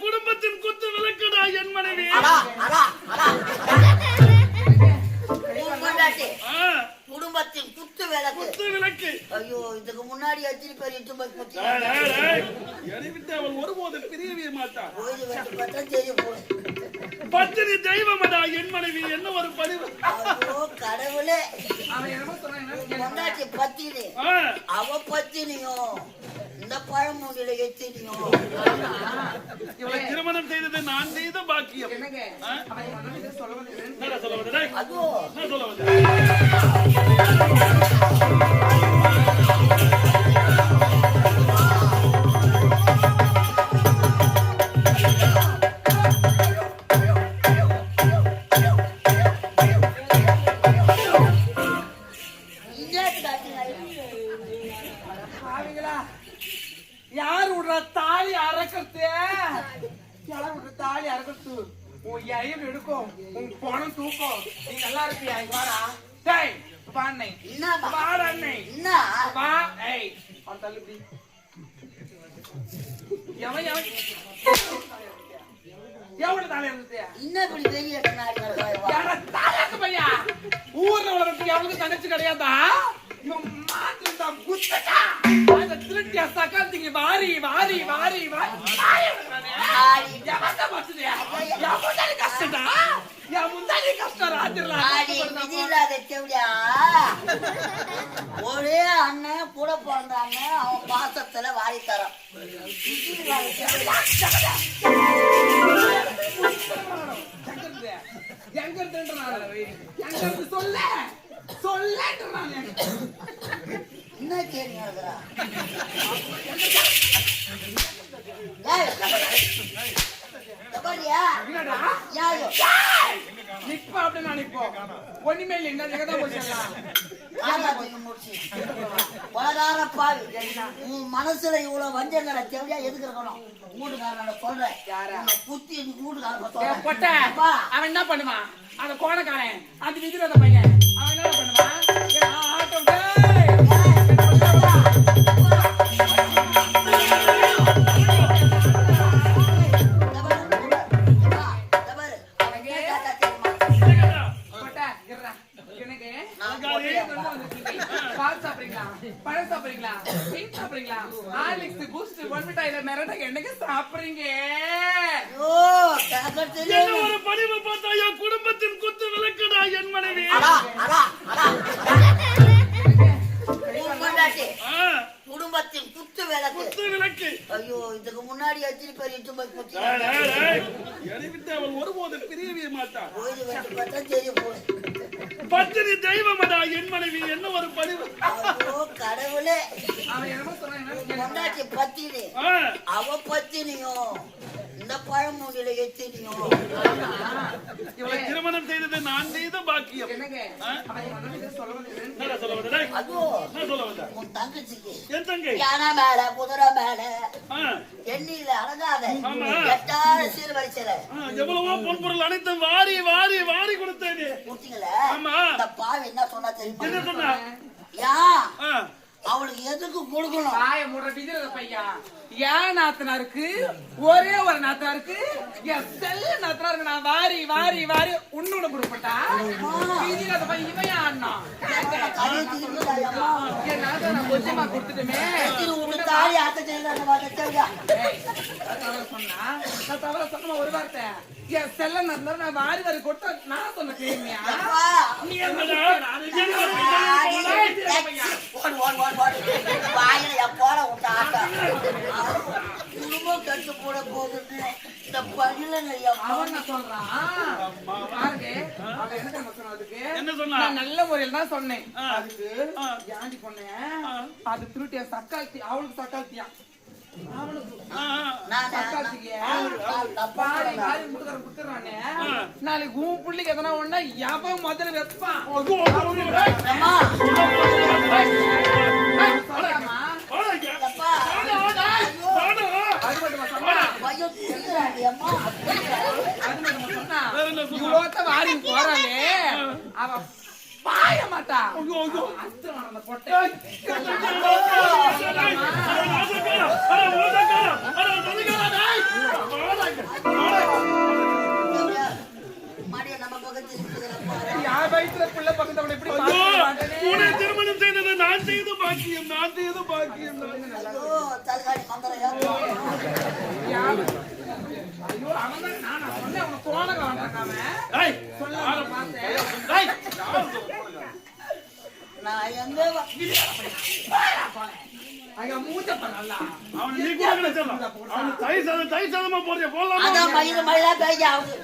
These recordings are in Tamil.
குடும்பத்தின் குத்து விளக்குடா என் மனைவி. குடும்பத்தின் குத்து விளக்கு. ஐயோ, இதுக்கு முன்னாடி அச்சிரி பேர் அவள் ஒருபோது பிரியவே மாட்டாள். பத்தினி தெய்வமடா என் மனைவி. என்ன ஒரு பணிவு. கடவுளே, பொண்டாட்டி பத்தினி, அவ பத்தினியும் இந்த பழமொழியில எத்தினியும். திருமணம் செய்தது நான் செய்த பாக்கியம். யார் விடுற தாலி அறக்கிறது? யார் விடுற தாலி அறக்கிறது? உன் ஐயம் எடுக்கும், உன் பணம் தூக்கும். நீ நல்லா இருப்பியா? வாடா டேய், வா அண்ணே. வாடா அண்ணே, வா. ஏய், அவன் தள்ளுபடி. எவன் எவ்வளவு தாலி அறுத்து? இன்னும் பெரிய தாலியாக்கு பையா. ஊர்ல வளர்றதுக்கு எவ்வளவு தங்கச்சி கிடையாதா? ஒரே அண்ணன் கூட பிறந்த அண்ணன், அவன் பாசத்துல வாரி தரான். சொல்ல என்ன கேள்வி? நிப்ப அப்படி நான் இப்போ ஒண்ணுமே இல்லை. எங்க ஜெகதா உன் மனசுல இவ்வளவு வஞ்சங்களை தேவையா எதுக்கு இருக்கணும்? வீட்டுக்காரன் சொல்றேன், புத்தி வீட்டுக்காரன். அவன் என்ன பண்ணுவான்? அந்த கோணக்காரன், அந்த விதிர பையன், அவன் என்ன பண்ணுவான்? பழம் சாப்பிடுறீங்களா? ஸ்வீட் சாப்பிடுறீங்களா? ஹார்லிக்ஸ், பூஸ்ட், பொன்மிட்டாயில மிரட்ட என்னங்க சாப்பிடுறீங்க? என்ன ஒரு பணிவு பார்த்தா குடும்பத்தின் குத்து விளக்குடா என் மனைவி. குடும்பத்தின் குத்து விளக்கு. ஐயோ, இதுக்கு முன்னாடி அச்சிரி பேர் அவள் ஒருபோது பிரியவே மாட்டாள். பத்தினி தெய்வமடா என் மனைவி. என்ன ஒரு பணிவு. கடவுளே, பொண்டாட்டி பத்தினி, அவ பத்தினியும் இந்த பழமொழியில எத்தினியும். திருமணம் செய்தது நான் செய்த பாக்கியம். உன் தங்கச்சிக்கு என் தங்கை யானை மேல குதிரை மேல எண்ணில அழகாத எட்டாத சீர்வரிசையில எவ்வளவோ பொன்பொருள் அனைத்தும் வாரி வாரி வாரி கொடுத்தேன். கொடுத்தீங்களே, இந்த பாவி என்ன சொன்னா தெரியுமா? என்ன சொன்னா? அவளுக்கு எதுக்கு கொடுக்கணும்? பாய முறை விதிரத பையா. ஏன் நாத்தனாருக்கு ஒரே ஒரு நாத்தனாருக்கு என் செல்ல நாத்தனாருக்கு நான் வாரி வாரி வாரி உன்னோட கொடுப்பட்டா விதிரத பையன் இவையா அண்ணா என் நாத்தனா கொஞ்சமா கொடுத்துட்டுமே தாலி ஆத்த சொன்னா நான் தவற சொன்ன ஒரு வார்த்தை. என் செல்ல நாத்தனார் நான் வாரி வாரி கொடுத்தா நான் சொன்ன கேள்வியா? நீ குடும்பம் கட்டு போட போகுது. இந்த பணியில நல்ல முறையில் தான் சொன்னேன். அதுக்கு ஏண்டி பொண்ணேன், அது திருட்டியா சக்காத்தி, அவளுக்கு சக்காத்தியா நாளைக்கு உன் பிள்ளைக்கு எதனா ஒண்ணா எவன் முதல்ல வைப்பான். அம்மா, அது நம்ம சொன்னா வேற என்ன சொன்னா? இவ்வளோத்த வாரி போறாளே அவ பாய மாட்டா அஸ்திரம் அந்த பொட்டை மாடியை நம்ம பக்கம் திருப்பிக்கிறப்பா. யார் வயிற்றுல புள்ள பக்கத்தவளை எப்படி பார்க்க மாட்டேனே உன்னை திருமணம் செய்தது நான் செய்த பாக்கியம், நான் செய்த பாக்கியம். ஐயோ, தலகாணி மந்திரம் ஏத்துவாங்க. ஐயோ அவன் நான் சொன்னேன் அவன் கோணங்க வந்தாங்க ஏய், சொல்ல பார்த்தேன் ஏய், நான் எங்க அங்க மூஞ்ச பண்ணல அவனை நீ கூட கிடைச்சலாம். அவனை தயிர் சாதமா போறியா? போடலாமா? அதான் மயிலா பேஜ் ஆகுது.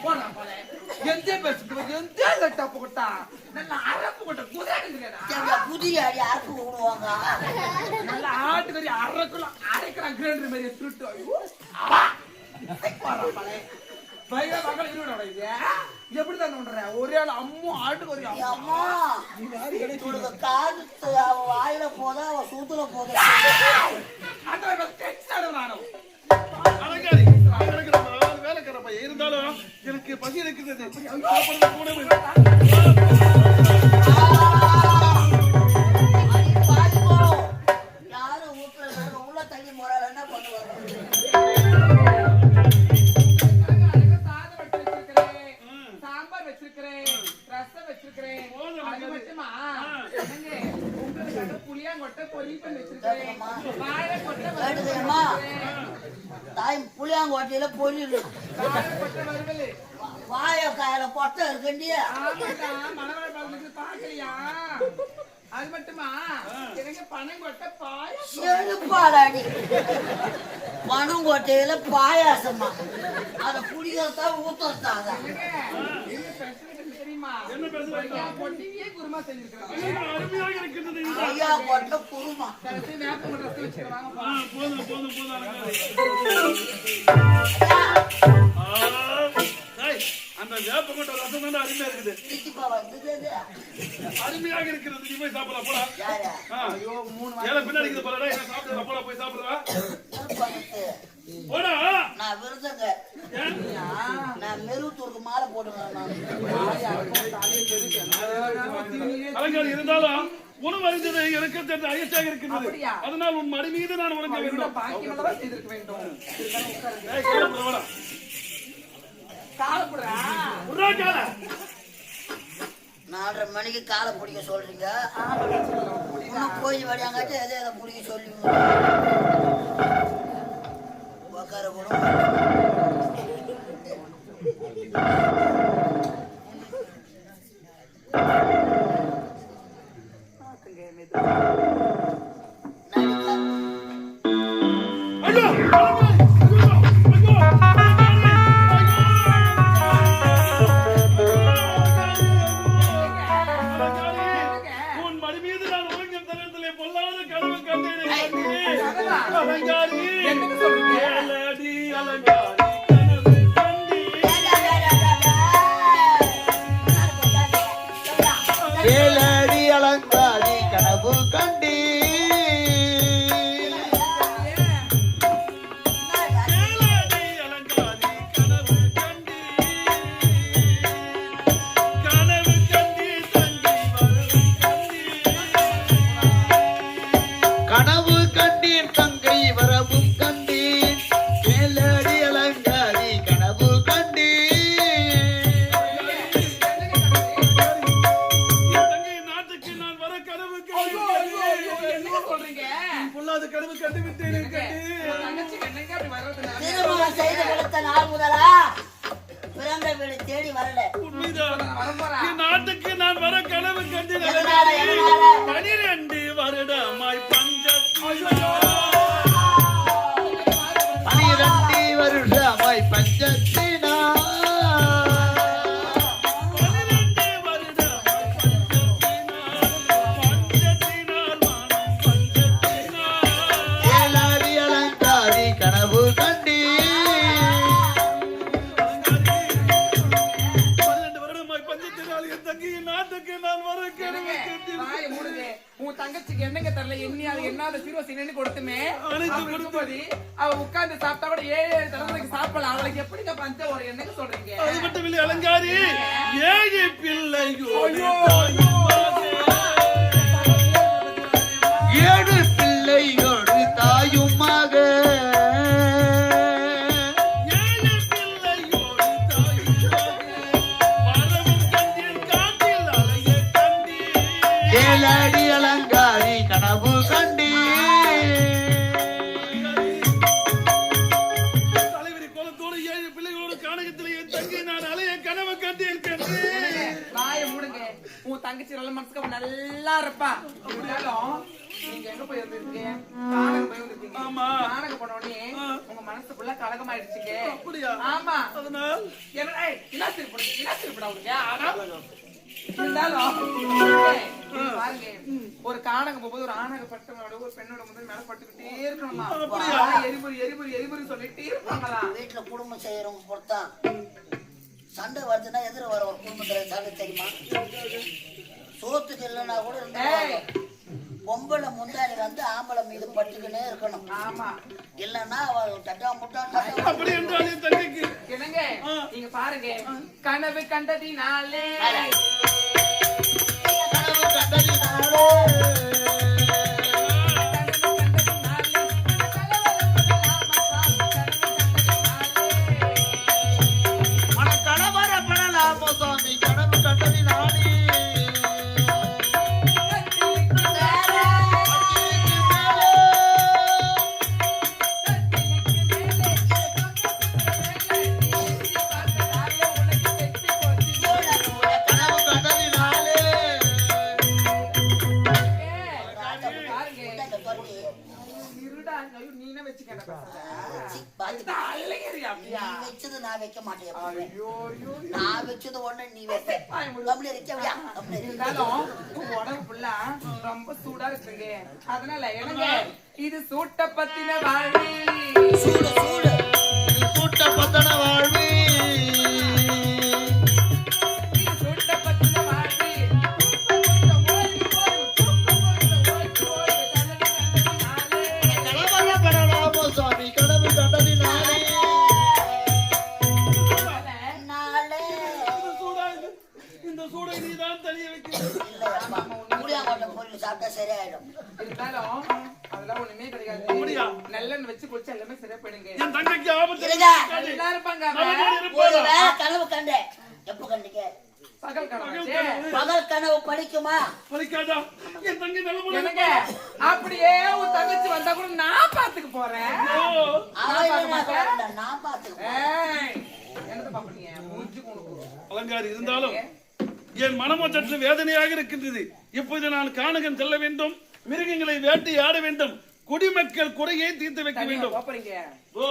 போனா போல எந்த பேசுறது எந்த லட்டா போட்டா நல்ல அரப்பு போட்ட குதிரைடா புதிய அடி அறுப்பு விடுவாங்க. நல்ல ஆட்டுக்கறி அரைக்கலாம் அரைக்கலாம் கிரைண்டர் மாதிரி திருட்டு ஐயோ போறா போல பையா மகள் இருடா இது எப்படி தான் பண்ற ஒரே ஆள் அம்மு ஆட்டுக்கறி அம்மா உனக்கு காது அவ வாயில போதா அவ சூத்துல போதா. அந்த டெக்ஸ்ட் நானும் அலங்காரி, எனக்கு நம்ம வேலைக்கார பையன் இருந்தாலும் எனக்கு பசி இருக்குது. சாப்பிடுறது கூட வேணும். அடி பாருங்கோ, யாரும் வீட்டுல உள்ள தள்ளி போறாள் என்ன பண்ணுவாங்க? சாம்பார் வச்சிருக்கிறேன் ரசம் வச்சிருக்கிறேன் அது மட்டுமா உங்களுக்கு புளியாங்கொட்டை பொரியல் வச்சிருக்கிறேன் வாழைக்கொட்டை கேட்டுக்கம்மா, தாய் புளியாங்கோட்டையில பொரியல், வாழைக்கொட்டை வறுவல் வாழைக்காயில பொட்டை இருக்குண்டிய. ஆமாடா மலவள பழத்துக்கு பாக்கலையா அது மட்டுமா எனக்கு பனங்கொட்டை பாயாசம் எழுப்பாடாடி பனங்கோட்டையில பாயாசமா அத புளியறதா ஊத்தறதாங்க. தெரியுமா என்ன பேசுறீங்க? பொட்டியே குருமா செஞ்சிருக்காங்க அருமையாக இருக்கின்றது இது. ஐயா கொட்ட குருமா. கடைசி வேப்ப ரசம் வச்சிருக்காங்க போதும் போதும் போதும் அலங்காரி. டேய், அந்த வேப்பங்கொட்ட ரசம் தான் அருமையா இருக்குது. சித்திப்பா வந்தது அருமையாக இருக்கிறது. நீ போய் சாப்பிடலாம் போடா. யாரு? ஐயோ 3 ஏல பின்னாடி இருக்குது போலடா. என்ன சாப்பிடுறா? போடா போய் சாப்பிடுறா. விருப்பத்து. போடா. நான் விருதுங்க. நான் மெருத்தூருக்கு மாலை போட்டுக்கிறேன் நான். அலங்காரி இருந்தாலும் உணவு அறிந்தது எனக்கு தெரிந்த அயற்சியாக இருக்கின்றது. அப்படியா? அதனால் உன் மடி மீது நான் உறங்க வேண்டும். பாக்கியமெல்லாம் செய்திருக்க வேண்டும் டேய், கீழே போடா, வாடா. காலப்புடா உர்ரா கால. 4:30 மணிக்கு காலை பிடிக்க சொல்றீங்க. இன்னும் கோயில் வடியாங்காட்டி எதை எதை பிடிக்க சொல்லுவீங்க. உக்கார கூட ஐயோ, அலங்காரி, ஐயோ, உன் மடி மீது நான் உறங்கும் தருணத்திலே பொல்லாத கனவு கண்டேனே. அலங்காரி, என்னன்னு சொல்றீங்க? ஏலடி அலங்காரி, கனவு கண்டேன். ஏழடி அலங்காரி கனவு கண்டி ஏலடி அலங்காரி, கனவு கண்டேன். கனவு கண்டேன், தங்கை வரவும் கண்டேன். கனவு கண்டேன் தங்கை வரவும் கண்டேன் ஏழடி அலங்காரி கனவு கண்டேன் தங்கை நாட்டுக்கு நான் வர கனவு என்ன சொல்றீங்க பொல்லாத கனவு கண்டு விட்டேன். தங்கச்சி என்னங்க அப்படி வர்றதுனால திருமணம் செய்து கொடுத்த நாள் முதலா பிறந்த வீடு தேடி வரல. உண்மைதான். வரப்போறா என் நாட்டுக்கு நான் வர கனவு கண்டேன். எதனால? 12 வருடமாய் பஞ்சத்தில் 12 வருஷமாய் பஞ்சத்தினா 12 வருடமாய் பஞ்சத்தினால் வானம் பஞ்சத்தினால் ஏழடி அலங்காரி கனவு கண்டேன் 12 வருடமாய் பஞ்சத்தினால் என் தங்கையின் நாட்டுக்கு நான் வர கனவு கண்டேன். வாயை மூடுங்க. உன் தங்கச்சி தங்கச்சிக்கு என்னங்க தெரியல எண்ணி அது என்ன சீரோ சின்னு கொடுத்துமே அனைத்து அப்படி இருக்கும்போது அவ உட்கார்ந்து சாப்பிட்டா கூட 7 தலைமுறைக்கு சாப்பிடலாம் அவளுக்கு எப்படிங்க பஞ்சம் ஒரு என்னங்க சொல்றீங்க அது மட்டும் இல்லை அலங்காரி ஏழை பிள்ளையோ ஐயோ, ஏழு பிள்ளையோடு தாயுமாக ஏழை பிள்ளையோடு தாயுமாக வரவும் கண்டீர் காட்டில் அலைய கண்டீர் ஏழடி அலங்காரி கனவு கண்டீர் தலைவரி கோலத்தோடு 7 பிள்ளைகளோடு கானகத்தில் என் தங்கை நான் அலைய கனவு கண்டேன் கண்டேன் வாயை மூடுங்க உன் தங்கச்சி நல்ல மனசுக்கு நல்லா இருப்பா இருந்தாலும் நீங்க எங்க போய் வந்திருக்கீங்க கானகம் போய் வந்திருக்கீங்க ஆமா. கானகம் போன உடனே உங்க மனசுக்குள்ள கலகமாயிடுச்சுங்க அப்படியா? ஆமா அதனால் என்ன திருப்படா உங்க இருந்தாலும் ஏய், இங்க பாருங்க ஒரு கானகம் போகும்போது ஒரு ஆணகப்பட்டவனோட ஒரு பெண்ணோட முதல் மேல பட்டுக்கிட்டே இருக்கணுமா அப்படியா? எரிபுரி சொல்லிட்டே இருப்பாங்களா வீட்டுல குடும்பம் செய்யறவங்க பொறுத்தான் சண்டை வருதுன்னா எதிர வர ஒரு குடும்பத்துல சண்டை தெரியுமா சோத்துக்கு இல்லைன்னா கூட இருந்தா ஏய். பொம்பளை முந்தாடி வந்து ஆம்பளை மீது பட்டுக்கினே இருக்கணும் ஆமா இல்லன்னா அவள் தட்டா முட்டா அப்படி என்றால் என் தங்கைக்கு என்னங்க நீங்க பாருங்க கனவு கண்டதினாலே கனவு கண்டதினாலே மனக்கணவரப்படலாமோ சுவாமி கனவு கண்டதினாலே கனவு கண்டதினாலே நீனே வச்சுக்க வச்சது நான் வைக்க மாட்டேன் நான் வச்சது ஒண்ணு நீ வைப்ப கம்பளி இருக்கவியா இருந்தாலும் உங்க உடம்பு ஃபுல்லா ரொம்ப சூடா இருக்குங்க அதனால எனக்கு இது சூட்ட பத்தின வாழ்வி சூடு சூடு கூட்ட பத்தன வாழ்வி இது சூட்ட பத்தின வாழ்வி கனவரப்படலாமோ சுவாமி கனவு கண்டதினாலே நாளே இந்த சூடை நீதான் தனிய வைக்கிறது இல்ல முடியாமட்ட பொருள் சாப்பிட்டா சரியாயிடும் இருந்தாலும் அதெல்லாம் ஒண்ணுமே கிடையாது அப்படியா? நல்லெண்ணெய் வச்சு குளிச்சு எல்லாமே சரியா போயிடுங்க என் தங்கைக்கு ஆபத்து இருங்க. நல்லா இருப்பாங்க நல்லபடியா ஒரு இருப்பாளா? வேளை கனவு கண்டேன் எப்ப கண்டீங்க பகல் கனவு பகல் கனவு படிக்குமா பலிக்காதா? என் தங்கை நல்ல எனக்கு அப்படியே உன் தங்கச்சி வந்தா கூட நான் பாத்துக்க போறேன் அவன் இல்லைன்னா கூட நான் பாத்துக்கிறேன் ஏய், என்னது பாப்பீங்க மூஞ்சி கொண்டு அலங்காரி இருந்தாலும் என் மனமோ சற்று வேதனையாக இருக்கின்றது. இப்போது நான் கானகம் செல்ல வேண்டும், மிருகங்களை வேட்டையாட வேண்டும், குடிமக்கள் குறையை தீர்த்து வைக்க வேண்டும். பாப்பறீங்க ஓ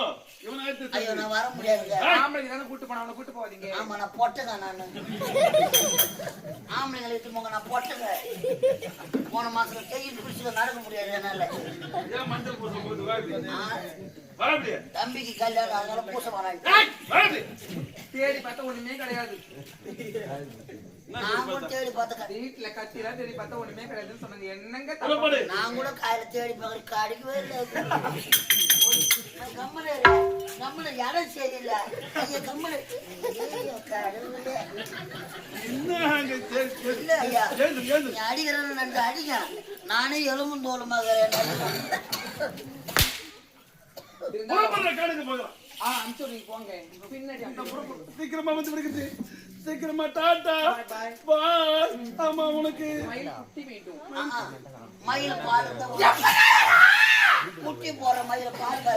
இவனாயிட்டு ஐயோ நான் வர முடியாதுங்க ஆம்பளைங்க தானே கூட்டு போனா அவனை கூட்டு போவாதீங்க ஆமா நான் பொட்டுங்க நானு ஆம்பளைங்களை இட்டு போங்க நான் பொட்டுங்க போன மாசத்துல கையில் பிடிச்சு நடக்க முடியாது என்னால ஏன் மஞ்சள் பூசம் போது வாடி தம்பிக்கு கல்யாணம் அதனால பூச வராங்க வாடி தேடி பார்த்தா ஒண்ணுமே கிடையாது நான் கூட தேடி பார்த்துக்க வீட்டுல கத்திலாம் தேடி பார்த்தா ஒண்ணுமே கிடையாதுன்னு சொன்னாங்க என்னங்க புறப்படு. நான் கூட காயில தேடி பார்க்க அடிக்கவே இல்லை கம்மனு இடம் சரியில்லை ஐயா கம்மனு கடவுளே என்ன அங்க இல்ல ஐயா ஏந்து ஏந்து நீ அடிக்கிறேன்னு நண்டு அடிக்க நானே எலும்பும் தோலுமாக புறப்படுற கானுக்கு போகலாம். அனுப்பிச்சு நீங்க போங்க பின்னாடி அங்க புறப்பட்டு சீக்கிரமா வந்து விடுக்குது, சீக்கிரமா டாட்டா Bye. பாய். ஆமா உனக்கு மயில் குட்டி வேண்டும் மயில பாருங்க குட்டி போற மயில பாருங்க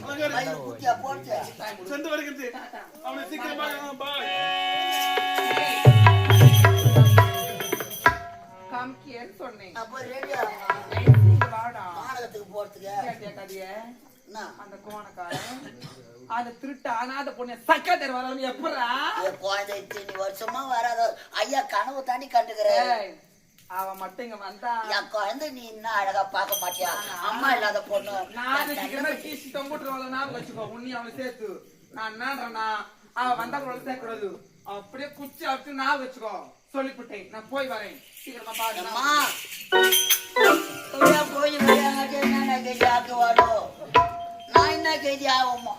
அலங்காரி மயில் குட்டியா போட்டு சென்று வருகிறது. அவனை சீக்கிரமா பாய். காமிக்கியன்னு சொன்னேன் அப்ப ரெடியா வாடா நாடகத்துக்கு போறதுக்கு கேட்டியா கதைய என்ன அந்த கோணக்காரன் அந்த திருட்டு அனாத பொண்ணு சக்கா தெரு வரவங்க எப்படா என் குழந்தை இத்தனை வருஷமா வராத ஐயா கனவு தாண்டி கண்டுக்கிறேன் ஏய், அவன் மட்டும் இங்க வந்தா என் குழந்தை நீ இன்னும் அழகா பார்க்க மாட்டியா அம்மா இல்லாத பொண்ணு நான் சீக்கிரமா கீசி தொங்குட்டுருவாள் நான் வச்சுக்கோ உன்னி அவனை சேர்த்து நான் என்னன்றனா அவன் வந்தா கூட சேர்க்கக்கூடாது அப்படியே குச்சி அடிச்சு நான் வச்சுக்கோ சொல்லிவிட்டேன் நான் போய் வரேன் சீக்கிரமா பாடுமா அம்மா போய் என்ன கேஜி ஆக்குவாடோ நான் என்ன கேஜி ஆகுமா